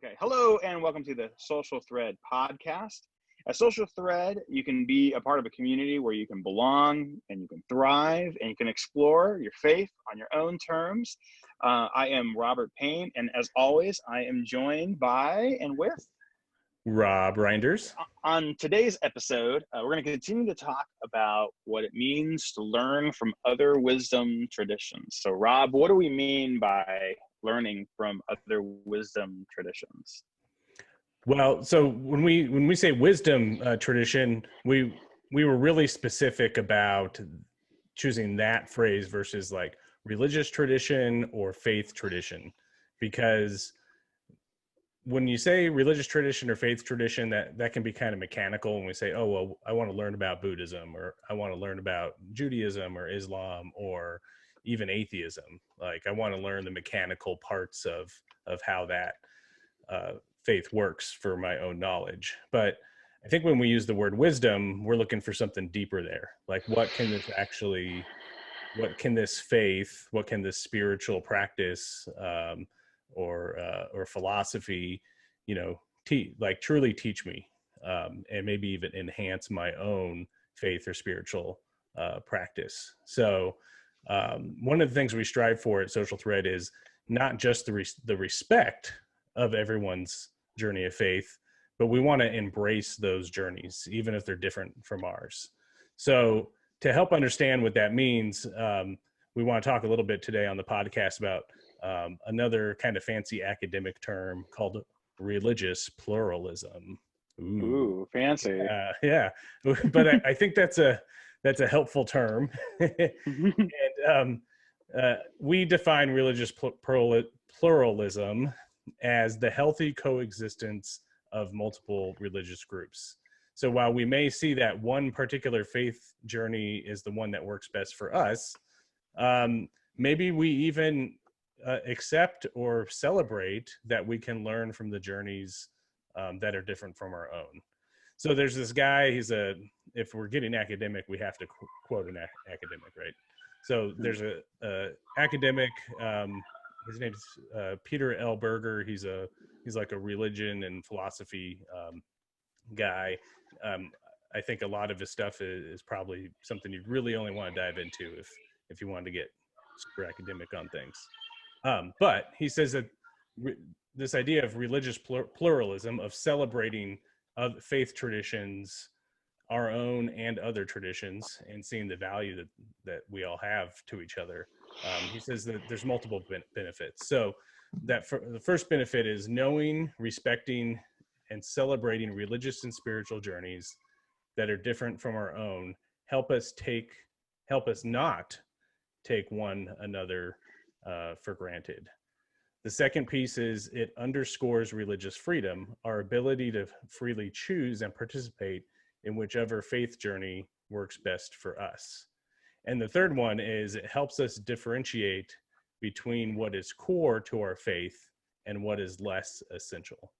Okay, hello and welcome to the Social Thread podcast. A social thread, you can be a part of a community where you can belong and you can thrive and you can explore your faith on your own terms. I am Robert Payne, and as always, I am joined by and with Rob Reinders. On today's episode, we're going to continue to talk about what it means to learn from other wisdom traditions. So, Rob, what do we mean by learning from other wisdom traditions? Well, so when we say wisdom tradition, we were really specific about choosing that phrase versus like religious tradition or faith tradition, because when you say religious tradition or faith tradition, that can be kind of mechanical. When we say, oh, well, I want to learn about Buddhism, or I want to learn about Judaism or Islam, or even atheism. Like, I want to learn the mechanical parts of how that faith works for my own knowledge. But I think when we use the word wisdom, we're looking for something deeper there. Like, what can this faith, what can this spiritual practice, or philosophy, truly teach me, and maybe even enhance my own faith or spiritual practice. So one of the things we strive for at Social Thread is not just the respect of everyone's journey of faith, but we want to embrace those journeys, even if they're different from ours. So to help understand what that means, we want to talk a little bit today on the podcast about another kind of fancy academic term called religious pluralism. Ooh, fancy. Yeah. But I think that's a helpful term. And we define religious pluralism as the healthy coexistence of multiple religious groups. So while we may see that one particular faith journey is the one that works best for us, maybe we even accept or celebrate that we can learn from the journeys that are different from our own. So there's this guy, if we're getting academic, we have to quote an academic, right? So there's a academic, his name's Peter L. Berger. He's like a religion and philosophy guy. I think a lot of his stuff is probably something you'd really only want to dive into if you wanted to get super academic on things. But he says that this idea of religious pluralism, of celebrating faith traditions, our own and other traditions, and seeing the value that we all have to each other. He says that there's multiple benefits. So the first benefit is knowing, respecting, and celebrating religious and spiritual journeys that are different from our own help us not take one another for granted. The second piece is it underscores religious freedom, our ability to freely choose and participate in whichever faith journey works best for us. And the third one is it helps us differentiate between what is core to our faith and what is less essential.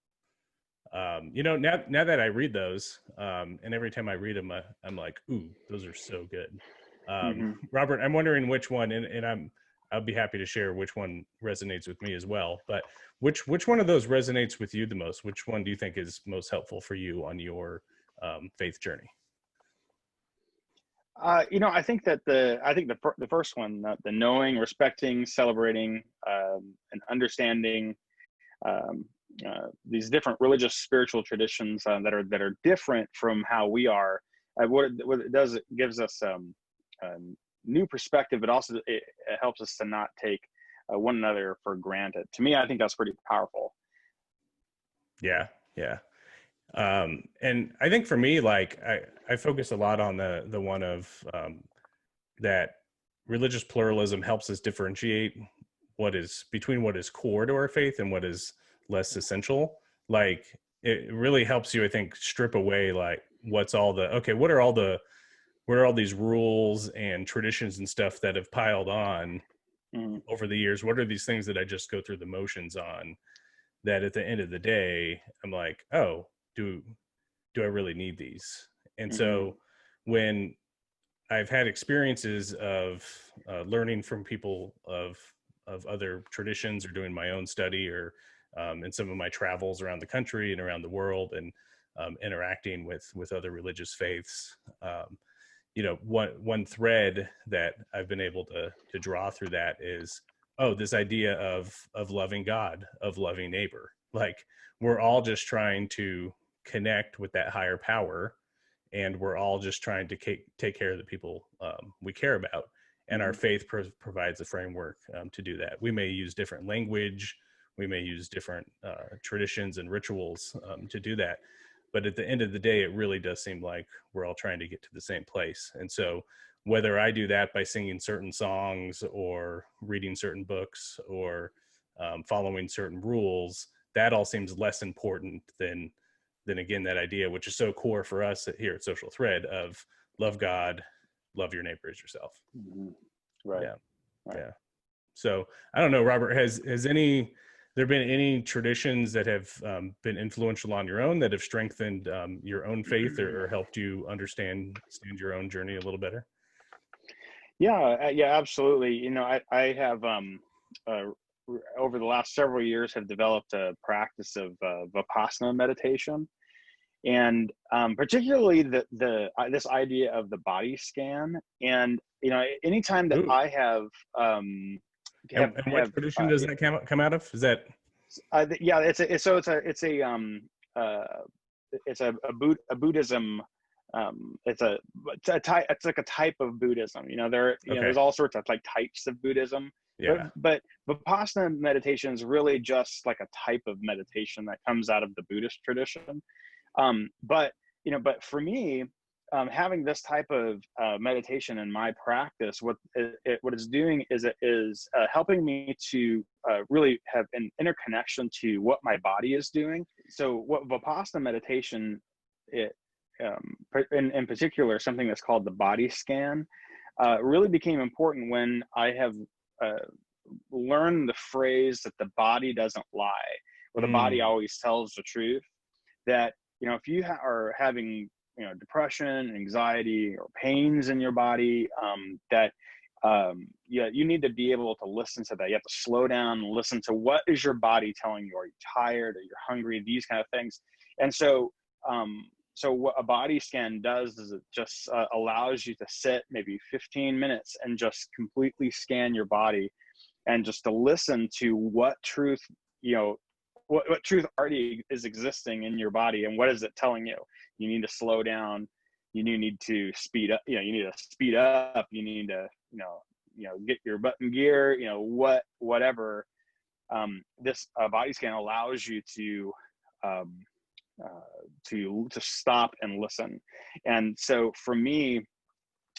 Now that I read those, and every time I read them, I'm like, ooh, those are so good. Robert, I'm wondering which one, and I'll be happy to share which one resonates with me as well. But which one of those resonates with you the most? Which one do you think is most helpful for you on your faith journey? I think that the first one, the knowing, respecting, celebrating, and understanding these different religious, spiritual traditions that are different from how we are. What it does, it gives us new perspective, but also it helps us to not take one another for granted. To me, I think that's pretty powerful. Yeah. And I think for me, like I focus a lot on the one of that religious pluralism helps us differentiate between what is core to our faith and what is less essential. Like, it really helps you, I think, strip away like what are all these rules and traditions and stuff that have piled on over the years? What are these things that I just go through the motions on, that at the end of the day, I'm like, oh, do I really need these? And so when I've had experiences of learning from people of other traditions, or doing my own study, or in some of my travels around the country and around the world, and interacting with other religious faiths. One thread that I've been able to draw through that is, this idea of loving God, of loving neighbor. Like, we're all just trying to connect with that higher power, and we're all just trying to take care of the people we care about. And our faith provides a framework to do that. We may use different language, we may use different traditions and rituals to do that. But at the end of the day, it really does seem like we're all trying to get to the same place. And so whether I do that by singing certain songs or reading certain books or following certain rules, that all seems less important than again, that idea, which is so core for us here at Social Thread, of love God, love your neighbor as yourself. Mm-hmm. Right. Yeah. Right. Yeah. So I don't know, Robert, has there been any traditions that have been influential on your own, that have strengthened your own faith, or helped you understand your own journey a little better? Yeah, absolutely. I have over the last several years have developed a practice of Vaasna meditation, and particularly this idea of the body scan. And anytime that I have and what tradition does that come out of? Is that yeah, it's a Buddhism. It's like a type of Buddhism. There's all sorts of like types of Buddhism. Yeah. But Vipassana meditation is really just like a type of meditation that comes out of the Buddhist tradition. But for me, having this type of meditation in my practice, what it's doing is it is helping me to really have an interconnection to what my body is doing. So what Vipassana meditation, in particular, something that's called the body scan, really became important when I have learned the phrase that the body doesn't lie, or the body always tells the truth. That if you are having depression, anxiety, or pains in your body, you need to be able to listen to that. You have to slow down and listen to what is your body telling you. Are you tired? Are you hungry? These kind of things. And so what a body scan does is it just allows you to sit maybe 15 minutes and just completely scan your body, and just to listen to what truth, what truth already is existing in your body, and what is it telling you. You need to slow down. You need to speed up. You need to speed up. You need to, get your butt in gear. Whatever. This body scan allows you to stop and listen. And so for me,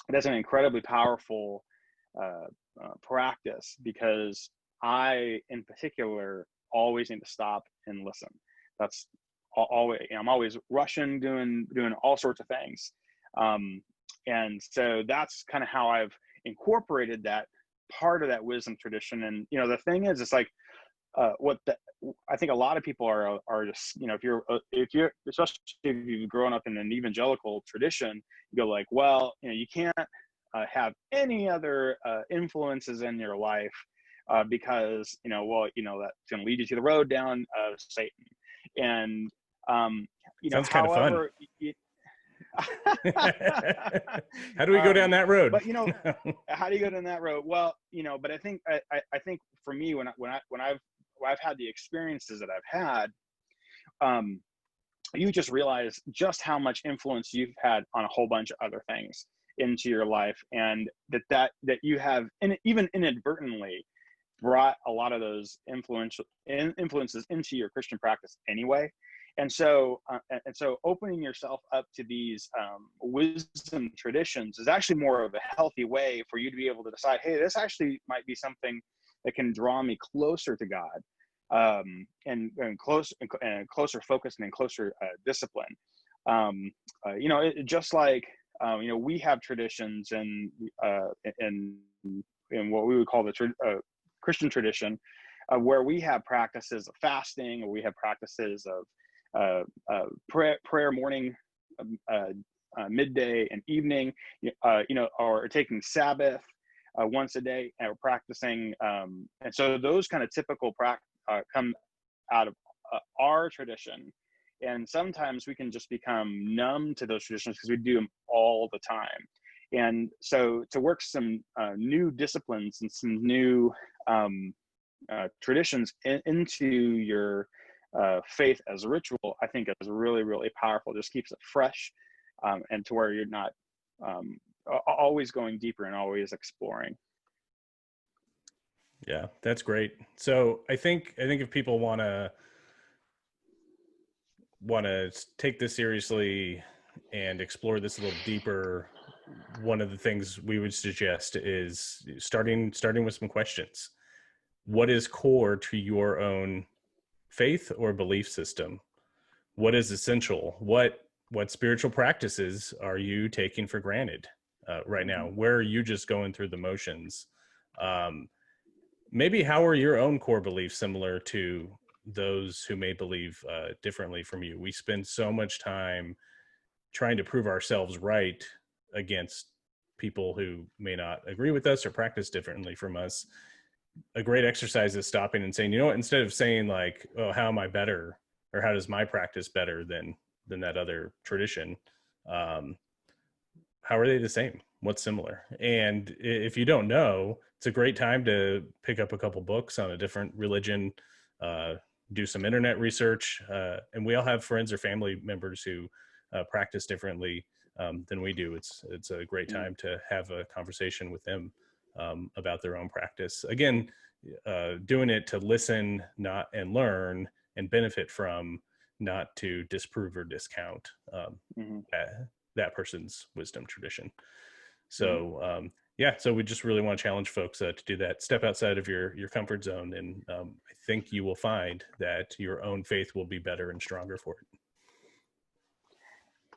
that's an incredibly powerful practice, because I, in particular, always need to stop and listen. That's always, I'm always rushing, doing all sorts of things. And so that's kind of how I've incorporated that part of that wisdom tradition. And, the thing is, it's like, I think a lot of people are just, if you're, especially if you've grown up in an evangelical tradition, you go like, well, you can't have any other influences in your life because, that's going to lead you to the road down of Satan. And, sounds kind of fun. How do we go down that road? But how do you go down that road? Well, but I think for me, when I've had the experiences that I've had, you just realize just how much influence you've had on a whole bunch of other things into your life, and that you have, and even inadvertently, brought a lot of those influences into your Christian practice anyway. And so opening yourself up to these wisdom traditions is actually more of a healthy way for you to be able to decide, hey, this actually might be something that can draw me closer to God, and closer focus and closer discipline. Just like we have traditions in what we would call the Christian tradition, where we have practices of fasting, or we have practices of prayer morning, midday, and evening, or taking Sabbath once a day, and we're practicing. And so those kind of typical come out of our tradition. And sometimes we can just become numb to those traditions because we do them all the time. And so to work some new disciplines and some new traditions into your faith as a ritual, I think is really, really powerful. It just keeps it fresh, and to where you're not always going deeper and always exploring. Yeah, that's great. So I think if people want to take this seriously and explore this a little deeper, one of the things we would suggest is starting with some questions. What is core to your own faith or belief system? What is essential? What spiritual practices are you taking for granted right now? Where are you just going through the motions? Maybe how are your own core beliefs similar to those who may believe differently from you? We spend so much time trying to prove ourselves right against people who may not agree with us or practice differently from us. A great exercise is stopping and saying, you know what, instead of saying like, oh, how am I better? Or how does my practice better than that other tradition? How are they the same? What's similar? And if you don't know, it's a great time to pick up a couple books on a different religion, do some internet research. And we all have friends or family members who practice differently than we do. It's a great time to have a conversation with them about their own practice. Again, doing it to listen, not and learn and benefit from, not to disprove or discount that person's wisdom tradition. So so we just really want to challenge folks to do that. Step outside of your comfort zone, and I think you will find that your own faith will be better and stronger for it.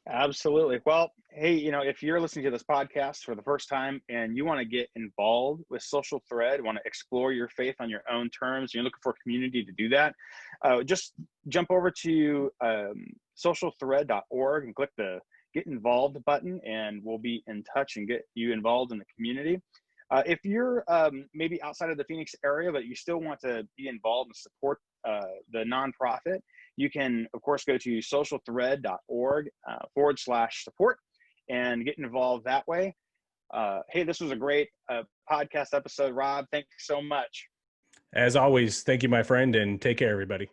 Absolutely. Well, hey, if you're listening to this podcast for the first time and you want to get involved with Social Thread, want to explore your faith on your own terms, you're looking for a community to do that, just jump over to socialthread.org and click the Get Involved button, and we'll be in touch and get you involved in the community. If you're maybe outside of the Phoenix area, but you still want to be involved and support the nonprofit, you can, of course, go to socialthread.org/support and get involved that way. Hey, this was a great podcast episode, Rob. Thanks so much. As always, thank you, my friend, and take care, everybody.